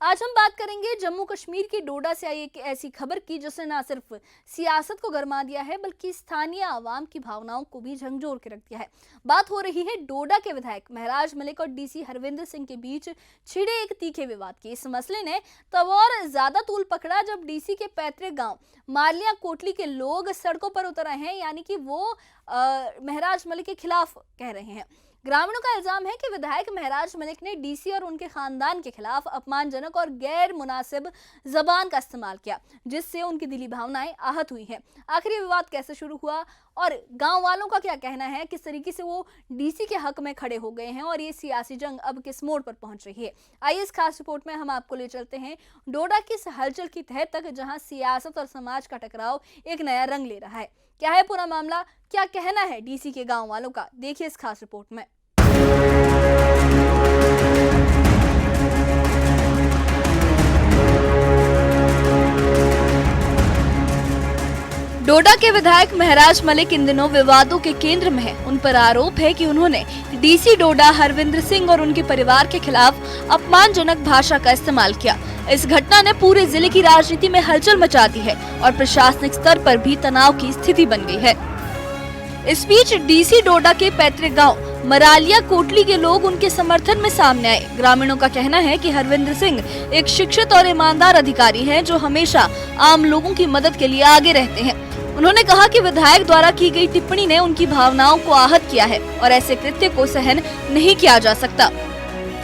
आज हम बात करेंगे जम्मू कश्मीर के डोडा से आई एक ऐसी खबर की जिसने न सिर्फ सियासत को गरमा दिया है बल्कि स्थानीय आवाम की भावनाओं को भी झंझोर के रख दिया है। बात हो रही है डोडा के विधायक महराज मलिक और डीसी हरविंदर सिंह के बीच छिड़े एक तीखे विवाद की। इस मसले ने तब और ज्यादा तूल पकड़ा जब डीसी के पैतृक गांव मालिया कोटली के लोग सड़कों पर उतर आए हैं, यानी कि वो महराज मलिक के खिलाफ कह रहे हैं। ग्रामीणों का इल्जाम है कि विधायक महराज मलिक ने डीसी और उनके खानदान के खिलाफ अपमानजनक और गैर मुनासिब जबान का इस्तेमाल किया, जिससे उनकी दिली भावनाएं आहत हुई हैं। आखिर ये विवाद कैसे शुरू हुआ और गांव वालों का क्या कहना है, किस तरीके से वो डीसी के हक में खड़े हो गए हैं और ये सियासी जंग अब किस मोड़ पर पहुंच रही है, आइए इस खास रिपोर्ट में हम आपको ले चलते हैं डोडा की इस हलचल की तह तक, जहां सियासत और समाज का टकराव एक नया रंग ले रहा है। क्या है पूरा मामला, क्या कहना है डीसी के गांव वालों का, देखिए इस खास रिपोर्ट में। डोडा के विधायक महराज मलिक इन दिनों विवादों के केंद्र में हैं। उन पर आरोप है कि उन्होंने डीसी डोडा हरविंदर सिंह और उनके परिवार के खिलाफ अपमानजनक भाषा का इस्तेमाल किया। इस घटना ने पूरे जिले की राजनीति में हलचल मचा दी है और प्रशासनिक स्तर पर भी तनाव की स्थिति बन गई है। इस बीच डीसी डोडा के पैतृक गांव मरालिया कोटली के लोग उनके समर्थन में सामने आए। ग्रामीणों का कहना है कि हरविंदर सिंह एक शिक्षित और ईमानदार अधिकारी हैं, जो हमेशा आम लोगों की मदद के लिए आगे रहते हैं। उन्होंने कहा कि विधायक द्वारा की गई टिप्पणी ने उनकी भावनाओं को आहत किया है और ऐसे कृत्य को सहन नहीं किया जा सकता।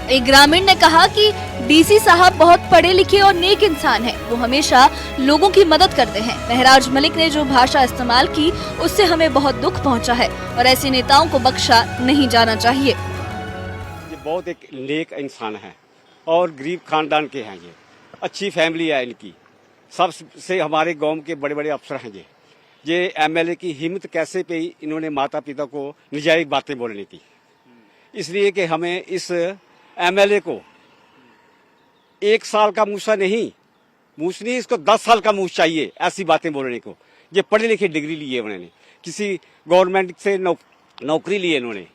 एक ग्रामीण ने कहा कि डीसी साहब बहुत पढ़े लिखे और नेक इंसान हैं, वो हमेशा लोगों की मदद करते हैं। महराज मलिक ने जो भाषा इस्तेमाल की उससे हमें बहुत दुख पहुंचा है और ऐसे नेताओं को बख्शा नहीं जाना चाहिए। ये बहुत एक नेक इंसान है और गरीब खानदान के हैं, ये अच्छी फैमिली है इनकी, सबसे हमारे गांव के बड़े बड़े अफसर हैं। ये एमएलए की हिम्मत कैसे पे इन्होंने माता पिता को निजायज बातें बोलने की, इसलिए कि हमें इस एमएलए को 1 साल का मूसा नहीं, मूस नहीं, इसको 10 साल का मूस चाहिए ऐसी बातें बोलने को। ये पढ़े लिखे डिग्री लिए उन्होंने, किसी गवर्नमेंट से नौकरी ली इन्होंने,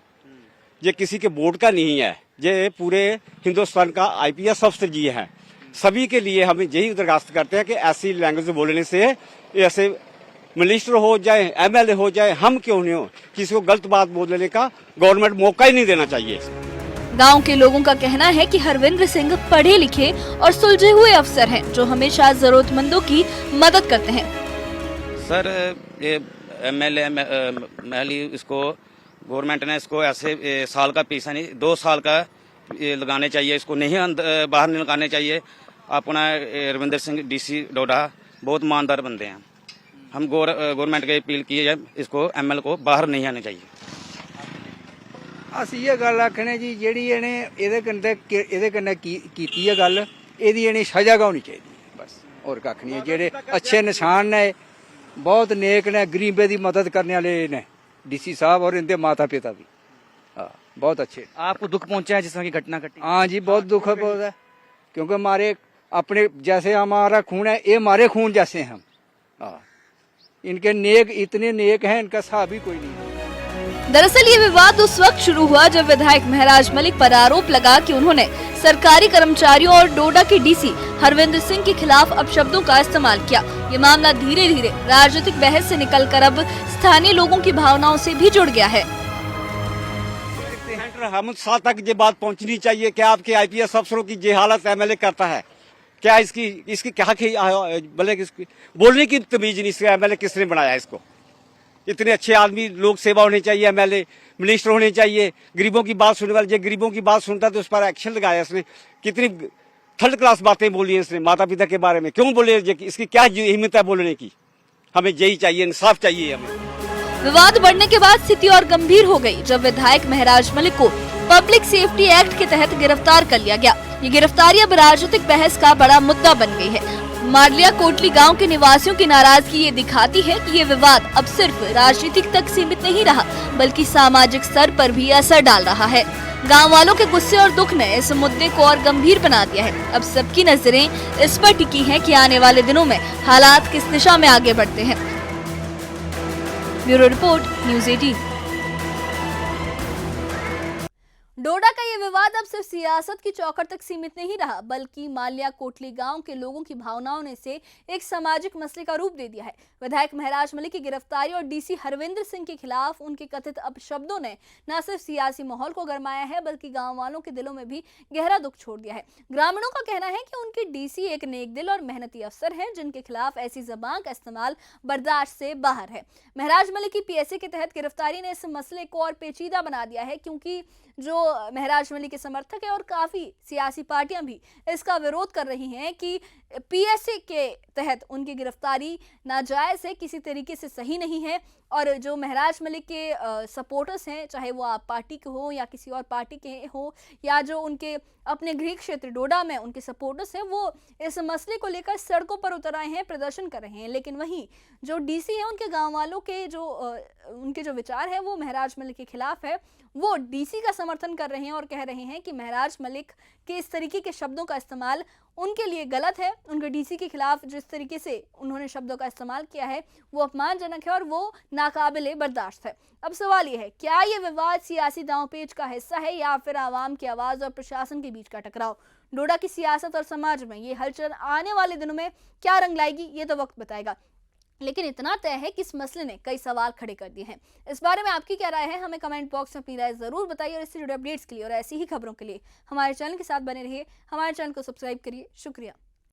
ये किसी के बोर्ड का नहीं है, ये पूरे हिंदुस्तान का आईपीएस अफसर जी है। सभी के लिए हम यही दरखास्त करते हैं कि ऐसी लैंग्वेज बोलने से, ऐसे मिनिस्टर हो जाए एमएलए हो जाए, हम क्यों नहीं हो, किसी को गलत बात बोलने का गवर्नमेंट मौका ही नहीं देना चाहिए। गांव के लोगों का कहना है कि हरविंदर सिंह पढ़े लिखे और सुलझे हुए अफसर हैं, जो हमेशा जरूरतमंदों की मदद करते हैं। सर ये एमएलए इसको गवर्नमेंट ने इसको ऐसे साल का पैसा नहीं, 2 साल का लगाने चाहिए, इसको नहीं बाहर नहीं लगाने चाहिए। अपना हरविंदर सिंह डीसी डोडा बहुत ईमानदार बंदे हैं। हम गवर्नमेंट की अपील की है, इसको एमएलए को बाहर नहीं आने चाहिए। ਅਸੀਂ ਇਹ ਗੱਲ ਆਖਣੇ ਜੀ, ਜਿਹੜੀ ਇਹਨੇ ਇਹਦੇ ਕन्नै ਕੀਤੀ ਹੈ ਗੱਲ, ਇਹਦੀ ਇਹਨੇ ਸਜ਼ਾ ਹੋਣੀ ਚਾਹੀਦੀ ਬਸ, ਹੋਰ ਕੱਖ ਨਹੀਂ ਹੈ। ਜਿਹੜੇ ਅੱਛੇ ਨਿਸ਼ਾਨ ਨੇ, ਬਹੁਤ ਨੇਕ ਨੇ, ਗਰੀਬੇ ਦੀ ਮਦਦ ਕਰਨ ਵਾਲੇ ਨੇ डीसी साहब और इनके माता पिता भी, हाँ बहुत अच्छे। आपको दुख पहुंचा है जिस तरह की घटना घटी? हाँ जी बहुत दुख है, क्योंकि हमारे अपने जैसे हमारा खून है, ये हमारे खून जैसे हैं हम। हाँ इनके नेक इतने नेक हैं, इनका हिसाब ही कोई नहीं है। दरअसल ये विवाद उस वक्त शुरू हुआ जब विधायक महराज मलिक पर आरोप लगा कि उन्होंने सरकारी कर्मचारियों और डोडा के डीसी हरविंदर सिंह के खिलाफ अपशब्दों का इस्तेमाल किया। ये मामला धीरे धीरे राजनीतिक बहस से निकलकर अब स्थानीय लोगों की भावनाओं से भी जुड़ गया है। हम साथ तक ये बात पहुंचनी चाहिए कि आपके आईपीएस अफसरों की ये हालत एमएलए करता है, क्या इसकी क्या बोले, बोलने की तमीज नहीं, इसका एमएलए किसने बनाया इसको? इतने अच्छे आदमी, लोग सेवा होने चाहिए, एमएलए मिनिस्टर होने चाहिए, गरीबों की बात सुनने वाले। जो गरीबों की बात सुनता है तो उस पर एक्शन लगाया इसने। कितनी थर्ड क्लास बातें बोली है इसने माता पिता के बारे में, क्यों बोले, इसकी क्या हिम्मत है बोलने की? हमें यही चाहिए, इंसाफ चाहिए हमें। विवाद बढ़ने के बाद स्थिति और गंभीर हो गई जब विधायक महराज मलिक को पब्लिक सेफ्टी एक्ट के तहत गिरफ्तार कर लिया गया। ये गिरफ्तारी अब राजनीतिक बहस का बड़ा मुद्दा बन गई है। मालिया कोटली गांव के निवासियों की नाराजगी ये दिखाती है कि ये विवाद अब सिर्फ राजनीतिक तक सीमित नहीं रहा, बल्कि सामाजिक स्तर पर भी असर डाल रहा है। गांव वालों के गुस्से और दुख ने इस मुद्दे को और गंभीर बना दिया है। अब सबकी नजरें इस पर टिकी हैं कि आने वाले दिनों में हालात किस दिशा में आगे बढ़ते हैं। Bureau report, news 18। डोडा का ये विवाद अब सिर्फ सियासत की चौखट तक सीमित नहीं रहा, बल्कि माल्या कोटली गांव के लोगों की भावनाओं ने इसे एक सामाजिक मसले का रूप दे दिया है। विधायक महराज मलिक की गिरफ्तारी और डीसी हरविंदर सिंह के खिलाफ उनके कथित अपशब्दों ने न सिर्फ सियासी माहौल को गरमाया है, बल्कि गांव वालों के दिलों में भी गहरा दुख छोड़ दिया है। ग्रामीणों का कहना है कि उनके डीसी एक नेक दिल और मेहनती अफसर हैं, जिनके खिलाफ ऐसी जबान का इस्तेमाल बर्दाश्त से बाहर है। महराज मलिक की पीएसए के तहत गिरफ्तारी ने इस मसले को और पेचीदा बना दिया है, क्योंकि जो महराज मलिक के समर्थक है और काफी सियासी पार्टियां भी इसका विरोध कर रही हैं कि पीएसए के तहत उनकी गिरफ्तारी नाजायज है, किसी तरीके से सही नहीं है। और जो महराज मलिक के सपोर्टर्स हैं, चाहे वो आप पार्टी के हो या किसी और पार्टी के हो, या जो उनके अपने गृह क्षेत्र डोडा में उनके सपोर्टर्स हैं, वो इस मसले को लेकर सड़कों पर उतर आए हैं, प्रदर्शन कर रहे हैं। लेकिन वहीं जो डीसी है, उनके गांव वालों के उनके जो विचार है वो महराज मलिक के खिलाफ है। वो डीसी का समर्थन कर रहे हैं और कह रहे हैं कि महराज मलिक के इस तरीके के शब्दों का इस्तेमाल उनके लिए गलत है। उनके डीसी के खिलाफ जिस तरीके से उन्होंने शब्दों का इस्तेमाल किया है वो अपमानजनक है और वो नाकाबिले बर्दाश्त है। अब सवाल ये है, क्या ये विवाद सियासी दांवपेच का हिस्सा है या फिर आवाम की आवाज और प्रशासन के बीच का टकराव? डोडा की सियासत और समाज में ये हलचल आने वाले दिनों में क्या रंग लाएगी, ये तो वक्त बताएगा। लेकिन इतना तय है कि इस मसले ने कई सवाल खड़े कर दिए हैं। इस बारे में आपकी क्या राय है, हमें कमेंट बॉक्स में अपनी राय जरूर बताइए। और इससे जुड़े अपडेट्स के लिए और ऐसी ही खबरों के लिए हमारे चैनल के साथ बने रहिए। हमारे चैनल को सब्सक्राइब करिए। शुक्रिया।